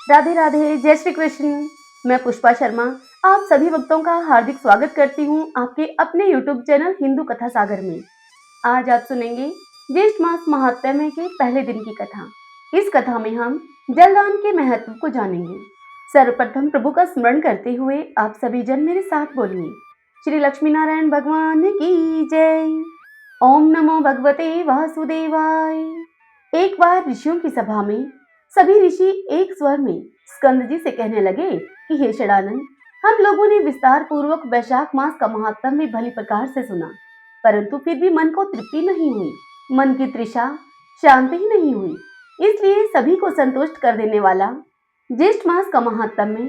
राधे राधे, जय श्री कृष्ण। मैं पुष्पा शर्मा आप सभी भक्तों का हार्दिक स्वागत करती हूँ आपके अपने YouTube चैनल हिंदू कथा सागर में। आज आप सुनेंगे ज्येष्ठ मास महात्म्य के पहले दिन की कथा। इस कथा में हम जलदान के महत्व को जानेंगे। सर्वप्रथम प्रभु का स्मरण करते हुए आप सभी जन मेरे साथ बोलिए, श्री लक्ष्मी नारायण भगवान की जय। ओम नमो भगवते वासुदेवाय। एक बार ऋषियों की सभा में सभी ऋषि एक स्वर में स्कंद जी से कहने लगे कि हे षडानंद, हम लोगों ने विस्तार पूर्वक वैशाख मास का महात्म्य भली प्रकार से सुना, परंतु फिर भी मन को तृप्ति नहीं हुई, मन की तृषा शांत ही नहीं हुई। इसलिए सभी को संतुष्ट कर देने वाला ज्येष्ठ मास का महात्म्य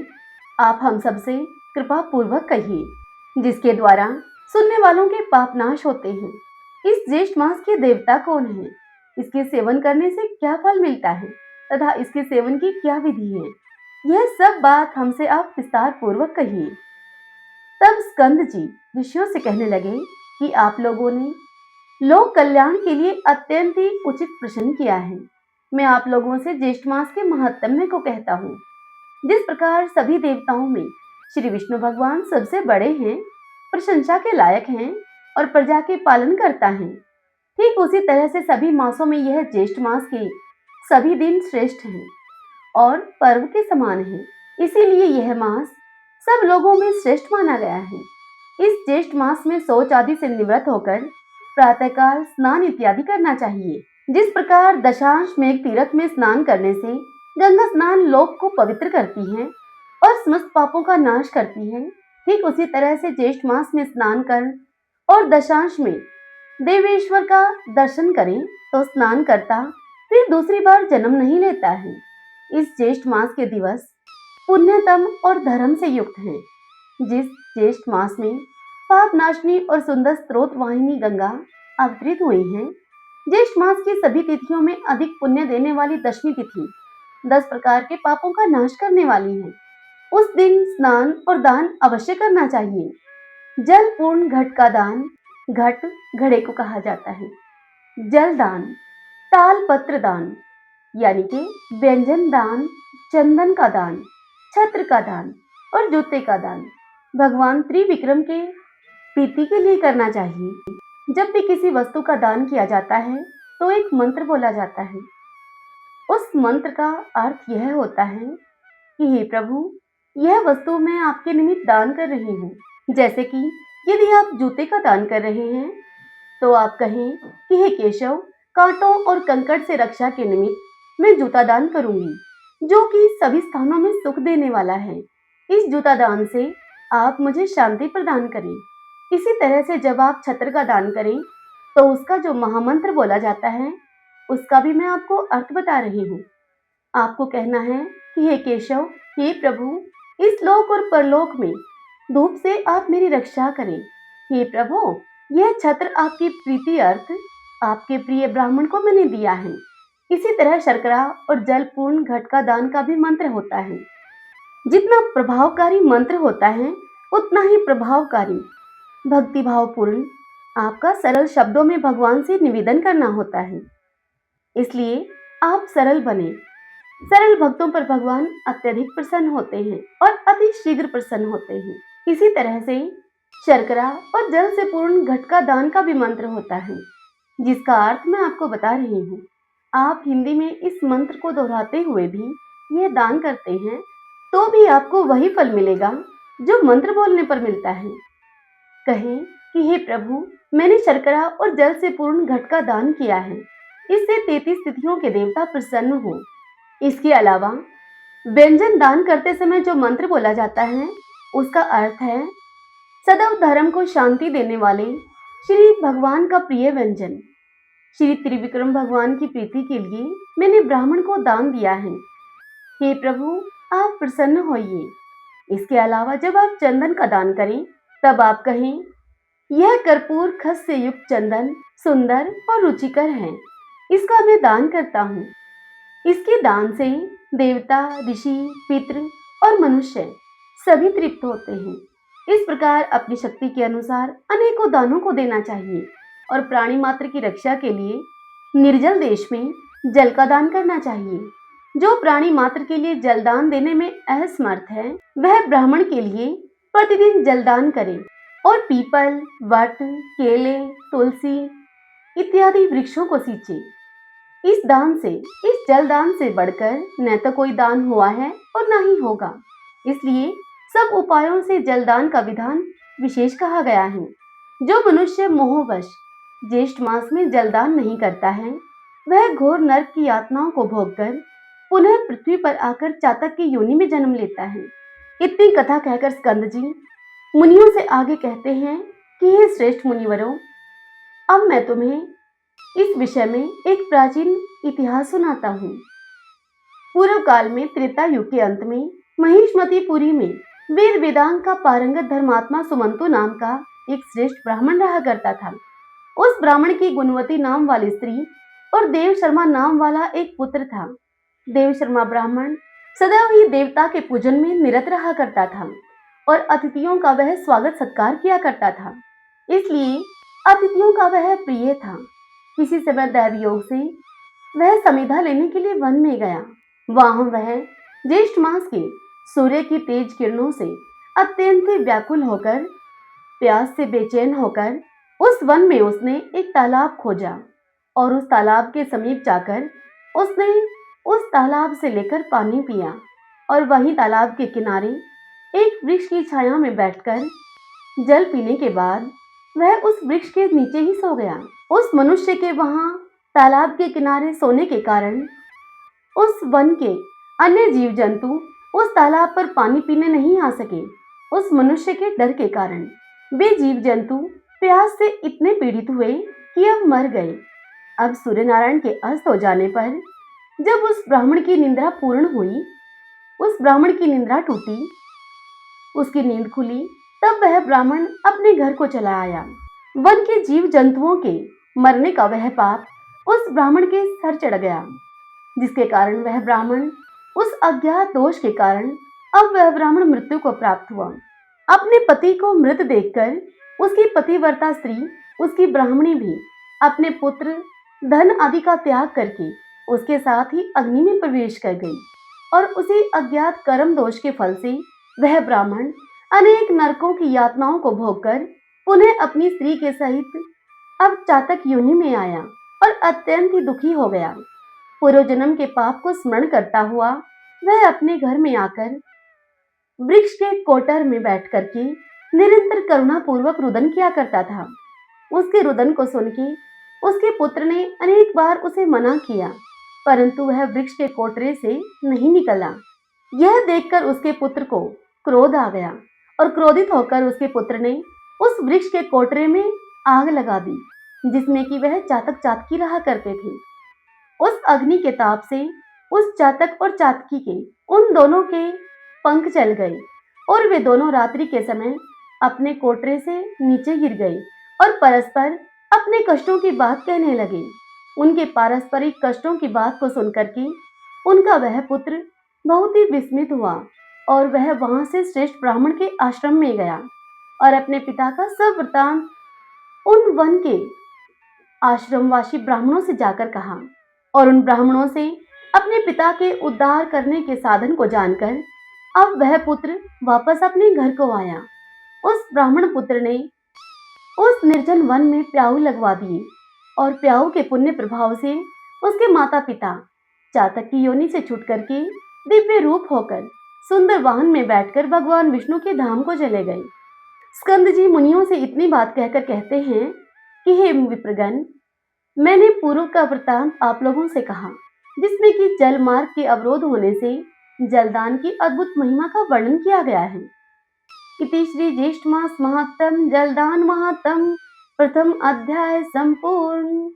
आप हम सबसे कृपा पूर्वक कहिए, जिसके द्वारा सुनने वालों के पाप नाश होते हैं। इस ज्येष्ठ मास के देवता कौन है, इसके सेवन करने से क्या फल मिलता है तथा इसके सेवन की क्या विधि है, यह सब बात हमसे आप विस्तार पूर्वक कहिए। तब स्कंद जी ऋषियों से कहने लगे कि आप लोगों ने लोक कल्याण के लिए अत्यंत ही उचित प्रश्न किया है। मैं आप लोगों से ज्येष्ठ मास के महात्म्य को कहता हूँ। जिस प्रकार सभी देवताओं में श्री विष्णु भगवान सबसे बड़े हैं, प्रशंसा के लायक हैं और प्रजा के पालन करता है, ठीक उसी तरह से सभी मासों में यह ज्येष्ठ मास के सभी दिन श्रेष्ठ हैं और पर्व के समान है। इसीलिए यह मास सब लोगों में श्रेष्ठ माना गया है। इस ज्येष्ठ मास में शौच आदि से निवृत्त होकर प्रातःकाल स्नान इत्यादि करना चाहिए। जिस प्रकार दशांश मेघ तीर्थ में स्नान करने से गंगा स्नान लोक को पवित्र करती है और समस्त पापों का नाश करती है, ठीक उसी तरह से ज्येष्ठ मास में स्नान कर और दशांश में देवेश्वर का दर्शन करें तो स्नान करता फिर दूसरी बार जन्म नहीं लेता है। इस ज्येष्ठ मास के दिवस पुण्यतम और धर्म से युक्त हैं। जिस ज्येष्ठ मास में पाप नाशनी और सुंदर स्रोत वाहिनी गंगा अवतरित हुई है, ज्येष्ठ मास की सभी तिथियों में अधिक पुण्य देने वाली दशमी तिथि 10 प्रकार के पापों का नाश करने वाली है। उस दिन स्नान और दान अवश्य करना चाहिए। जल पूर्ण घट का दान, घट घड़े को कहा जाता है। जल दान, ताल पत्र दान यानी कि व्यंजन दान, चंदन का दान, छत्र का दान और जूते का दान भगवान त्रिविक्रम के प्रीति के लिए करना चाहिए। जब भी किसी वस्तु का दान किया जाता है तो एक मंत्र बोला जाता है। उस मंत्र का अर्थ यह होता है कि हे प्रभु, यह वस्तु मैं आपके निमित्त दान कर रही हूँ। जैसे कि यदि आप जूते का दान कर रहे हैं तो आप कहें कि हे केशव, कांटों और कंकड़ से रक्षा के निमित्त मैं जूता दान करूंगी, जो कि सभी स्थानों में सुख देने वाला है। इस जूता दान से आप मुझे शांति प्रदान करें। इसी तरह से जब आप छत्र का दान करें तो उसका जो महामंत्र बोला जाता है उसका भी मैं आपको अर्थ बता रही हूँ। आपको कहना है कि हे केशव, हे प्रभु, इस लोक और परलोक में धूप से आप मेरी रक्षा करें। हे प्रभु, यह छत्र आपकी प्रीति अर्थ आपके प्रिय ब्राह्मण को मैंने दिया है। इसी तरह शर्करा और जल पूर्ण घट का दान का भी मंत्र होता है। जितना प्रभावकारी मंत्र होता है उतना ही प्रभावकारी भक्तिभाव पूर्ण आपका सरल शब्दों में भगवान से निवेदन करना होता है। इसलिए आप सरल बने। सरल भक्तों पर भगवान अत्यधिक प्रसन्न होते हैं और अति शीघ्र प्रसन्न होते हैं। इसी तरह से शर्करा और जल से पूर्ण घट का दान का भी मंत्र होता है, जिसका अर्थ मैं आपको बता रही हूँ। आप हिंदी में इस मंत्र को दोहराते हुए भी यह दान करते हैं तो भी आपको वही फल मिलेगा जो मंत्र बोलने पर मिलता है। कहें कि हे प्रभु, मैंने शर्करा और जल से पूर्ण घट का दान किया है, इससे 33 तिथियों के देवता प्रसन्न हो। इसके अलावा व्यंजन दान करते समय जो मंत्र बोला जाता है उसका अर्थ है सदैव धर्म को शांति देने वाले श्री भगवान का प्रिय व्यंजन। श्री त्रिविक्रम भगवान की प्रीति के लिए मैंने ब्राह्मण को दान दिया है। हे प्रभु, आप प्रसन्न होइए। इसके अलावा जब आप चंदन का दान करें तब आप कहें, यह कर्पूर खस से युक्त चंदन सुंदर और रुचिकर है, इसका मैं दान करता हूँ। इसके दान से देवता, ऋषि, पितृ और मनुष्य सभी तृप्त होते हैं। इस प्रकार अपनी शक्ति के अनुसार अनेकों दानों को देना चाहिए और प्राणी मात्र की रक्षा के लिए निर्जल देश में जल का दान करना चाहिए। जो प्राणी मात्र के लिए जलदान देने में असमर्थ है, वह ब्राह्मण के लिए प्रतिदिन जलदान करे और पीपल, वट, केले, तुलसी इत्यादि वृक्षों को सींचे। इस जलदान से बढ़कर न तो कोई दान हुआ है और न ही होगा। इसलिए सब उपायों से जलदान का विधान विशेष कहा गया है। जो मनुष्य मोहवश ज्येष्ठ मास में जलदान नहीं करता है, वह घोर नरक की यातनाओं को भोगकर पुनः पृथ्वी पर आकर चातक की योनि में जन्म लेता है। इतनी कथा कहकर स्कंद जी मुनियों से आगे कहते हैं कि हे श्रेष्ठ मुनिवरों, अब मैं तुम्हें इस विषय में एक प्राचीन इतिहास सुनाता हूँ। पूर्व काल में त्रेता युग के अंत में महिष्मतीपुरी में वेद वेदांग का पारंगत धर्मात्मा सुमंतो नाम का एक श्रेष्ठ ब्राह्मण रहा करता था। उस ब्राह्मण की गुणवती नाम वाली स्त्री और देव शर्मा नाम वाला एक पुत्र था। देव शर्मा ब्राह्मण सदैव ही देवता के पूजन में निरत रहा करता था और अतिथियों का वह स्वागत सत्कार किया करता था, इसलिए अतिथियों का वह प्रिय था। किसी समय दैव योग से वह समिधा लेने के लिए वन में गया। वहां वह ज्येष्ठ मास के सूर्य की तेज किरणों से अत्यंत व्याकुल होकर, प्यास से बेचैन होकर उस वन में उसने एक तालाब खोजा और उस तालाब के समीप जाकर उसने उस तालाब से लेकर पानी पिया और वहीं तालाब के किनारे एक वृक्ष की छाया में बैठकर जल पीने के बाद वह उस वृक्ष के नीचे ही सो गया। उस मनुष्य के वहां तालाब के किनारे सोने के कारण उस वन के अन्य जीव जंतु उस तालाब पर पानी पीने नहीं आ सके। उस मनुष्य के डर के कारण वे जीव जंतु प्यास से इतने पीड़ित हुए कि अब मर गए। अब सूर्य नारायण के अस्त हो जाने पर जब उस ब्राह्मण की निंद्रा पूर्ण हुई, उस ब्राह्मण की निंद्रा टूटी, उसकी नींद खुली, तब वह ब्राह्मण अपने घर को चला आया। वन के जीव जंतुओं के मरने का वह पाप उस ब्राह्मण के सर चढ़ गया, जिसके कारण वह ब्राह्मण उस अज्ञात दोष के कारण अब वह ब्राह्मण मृत्यु को प्राप्त हुआ। अपने पति को मृत देखकर उसकी पतिव्रता स्त्री, उसकी ब्राह्मणी भी अपने पुत्र, धन आदि का त्याग करके उसके साथ ही अग्नि में प्रवेश कर गई और उसी अज्ञात कर्म दोष के फल से वह ब्राह्मण अनेक नरकों की यातनाओं को भोगकर पुनः अपनी स्त्री के सहित अब चातक योनि में आया और अत्यंत ही दुखी हो गया। पूर्व जन्म के पाप को स्मरण करता हुआ वह अपने घर में आकर वृक्ष के कोटर में बैठ करके निरंतर करुणा पूर्वक रुदन किया करता था। उसके रुदन को सुन के उसके पुत्र ने अनेक बार उसे मना किया, परंतु वह वृक्ष के कोटरे से नहीं निकला। यह देखकर उसके पुत्र को क्रोध आ गया और क्रोधित होकर उसके पुत्र ने उस वृक्ष के कोटरे में आग लगा दी, जिसमें कि वह चातक चातकी रहा करते थे। उस अग्नि के ताप से उस चातक और चातकी के उन दोनों के पंख चल गए और वे दोनों रात्रि के समय अपने कोटरे से नीचे गिर गए और परस्पर अपने कष्टों की बात कहने लगे। उनके पारस्परिक कष्टों की बात को सुनकर के उनका वह पुत्र बहुत ही विस्मित हुआ और वह वहां से श्रेष्ठ ब्राह्मण के आश्रम में गया और अपने पिता का सब वृतांत उन वन के आश्रमवासी ब्राह्मणों से जाकर कहा और उन ब्राह्मणों से अपने पिता के उद्धार करने के साधन को जानकर अब वह पुत्र वापस अपने घर को आया। उस ब्राह्मण पुत्र ने उस निर्जन वन में प्याऊ लगवा दिए और प्याऊ के पुण्य प्रभाव से उसके माता पिता चातक की योनि से छूट करके दिव्य रूप होकर सुंदर वाहन में बैठकर भगवान विष्णु के धाम को चले गए। स्कंद जी मुनियों से इतनी बात कहकर कहते हैं कि हे विप्रगण, मैंने पूर्व का वृतांत आप लोगों से कहा, जिसमें कि जल मार्ग के अवरोध होने से जलदान की अद्भुत महिमा का वर्णन किया गया है। इति श्री ज्येष्ठ मास महात्म जलदान महात्म प्रथम अध्याय संपूर्ण।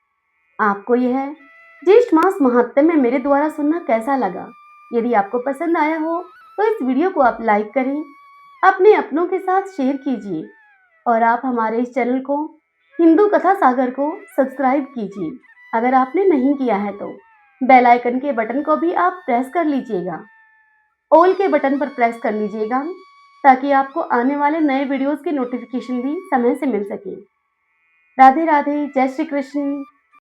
आपको यह ज्येष्ठ मास महात्म्य में मेरे द्वारा सुनना कैसा लगा? यदि आपको पसंद आया हो तो इस वीडियो को आप लाइक करें, अपने अपनों के साथ शेयर कीजिए और आप हमारे इस चैनल को हिंदू कथा सागर को सब्सक्राइब कीजिए। अगर आपने नहीं किया है तो बेल आइकन के बटन को भी आप प्रेस कर लीजिएगा, ऑल के बटन पर प्रेस कर लीजिएगा ताकि आपको आने वाले नए वीडियोस की नोटिफिकेशन भी समय से मिल सके। राधे राधे, जय श्री कृष्ण।